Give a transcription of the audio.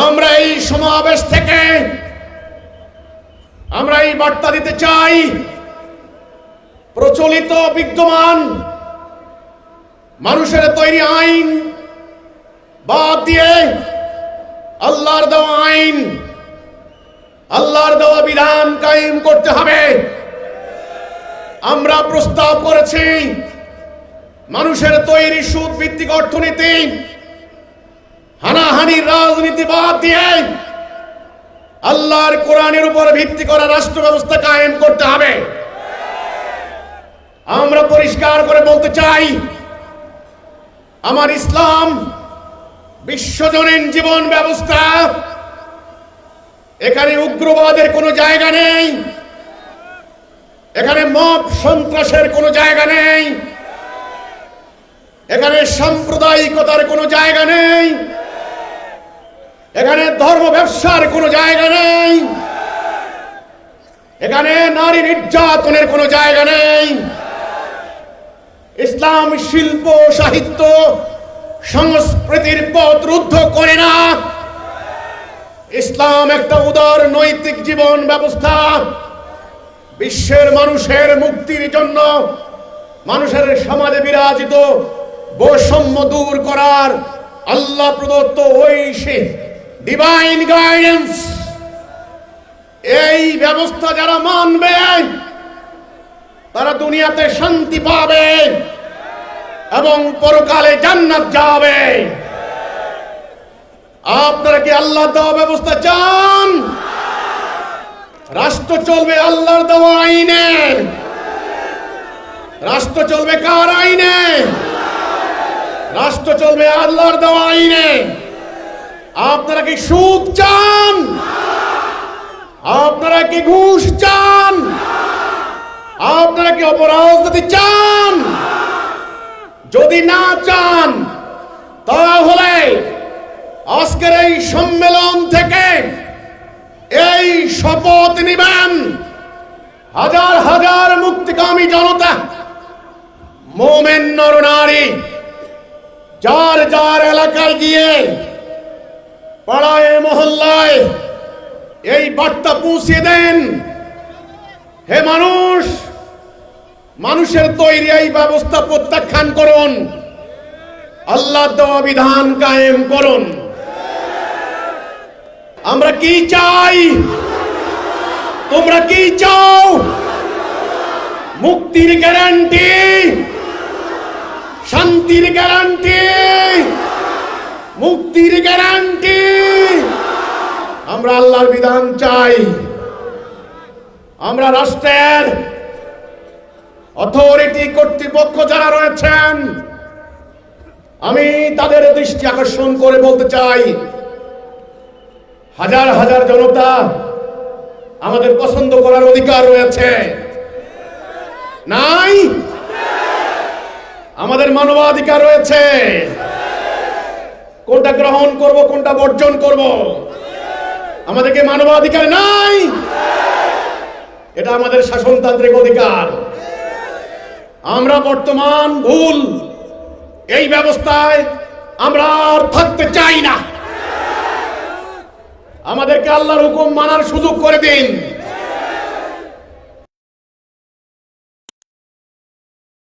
আমরা এই সমাবেশ থেকে আমরা এই বার্তা দিতে চাই, প্রচলিত বিদ্যমান মানুষের তৈরি আইন বাদ দিয়ে আল্লাহর দেওয়া আইন, আল্লাহর দেওয়া বিধান কায়েম করতে হবে। আমরা প্রস্তাব করেছি মানুষের তৈরি সুদ ভিত্তিক অর্থনীতি, হানাহানির রাজনীতি বাদ দিয়ে আল্লাহর কোরআনের উপর ভিত্তি করা রাষ্ট্র ব্যবস্থা কায়েম করতে হবে। আমরা পরিষ্কার করে বলতে চাই, আমার ইসলাম বিশ্বজনীন জীবন ব্যবস্থা, এখানে উগ্রবাদের কোনো জায়গা নেই, এখানে মব সন্ত্রাসের কোনো জায়গা নেই, এখানে সাম্প্রদায়িকতার কোনো জায়গা নেই, এখানে ধর্ম ব্যবসার কোনো জায়গা নেই, এখানে নারী নির্যাতনের কোনো জায়গা নেই। ইসলাম শিল্প, সাহিত্য, সংস্কৃতির পথ রুদ্ধ করে না। ইসলাম একটা উদার নৈতিক জীবন ব্যবস্থা, বিশ্বের মানুষের মুক্তির জন্য, মানুষের সমাজে বিরাজিত বৈষম্য দূর করার আল্লাহ প্রদত্ত ঐশিক ডিভাইন গাইডেন্স। এই ব্যবস্থা যারা মানবে তারা দুনিয়াতে শান্তি পাবে এবং পরকালে জান্নাত যাবে। আপনারা কি আল্লাহর দেওয়া ব্যবস্থা চান? রাষ্ট্র চলবে আল্লাহর দেওয়া আইনে। রাষ্ট্র চলবে কার আইনে? রাষ্ট্র চলবে আল্লাহর দেওয়া আইনে। আপনারা কি সুদ চান? আপনারা কি ঘুষ চান? আপনারা কি অপরাজনীতি চান? যদি না চান তাহলে আজকের এই সম্মেলন থেকে এই শপথ নিবেন, হাজার হাজার মুক্তিকামী জনতা, মোমেন নরনারী, যার যার এলাকায় গিয়ে পাড়ায় মহল্লায় এই বার্তা পৌঁছে দেন, হে মানুষ, মানুষের তৈরি এই ব্যবস্থা প্রত্যাখ্যান করুন, আল্লাহর দেওয়া বিধান কায়েম করুন। আমরা কি চাই? তোমরা কি চাও? মুক্তির গ্যারান্টি, শান্তির গ্যারান্টি, মুক্তির গ্যারান্টি। আমরা আল্লাহর বিধান চাই। আমরা রাষ্ট্রের অথরিটি কর্তৃপক্ষ যারা রয়েছেন, আমি তাদের দৃষ্টি আকর্ষণ করে বলতে চাই, হাজার হাজার জনতা আমাদের পছন্দ করার অধিকার রয়েছে, নাই? আমাদের মানবাধিকার রয়েছে। কোনটা গ্রহণ করব, কোনটা বর্জন করব? আমাদেরকে মানবাধিকার নাই? এটা আমাদের শাসনতান্ত্রিক অধিকার। আমরা বর্তমান ভুল এই ব্যবস্থায় আমরা আর থাকতে চাই না। আমাদেরকে আল্লাহর হুকুম মানার সুযোগ করে দিন।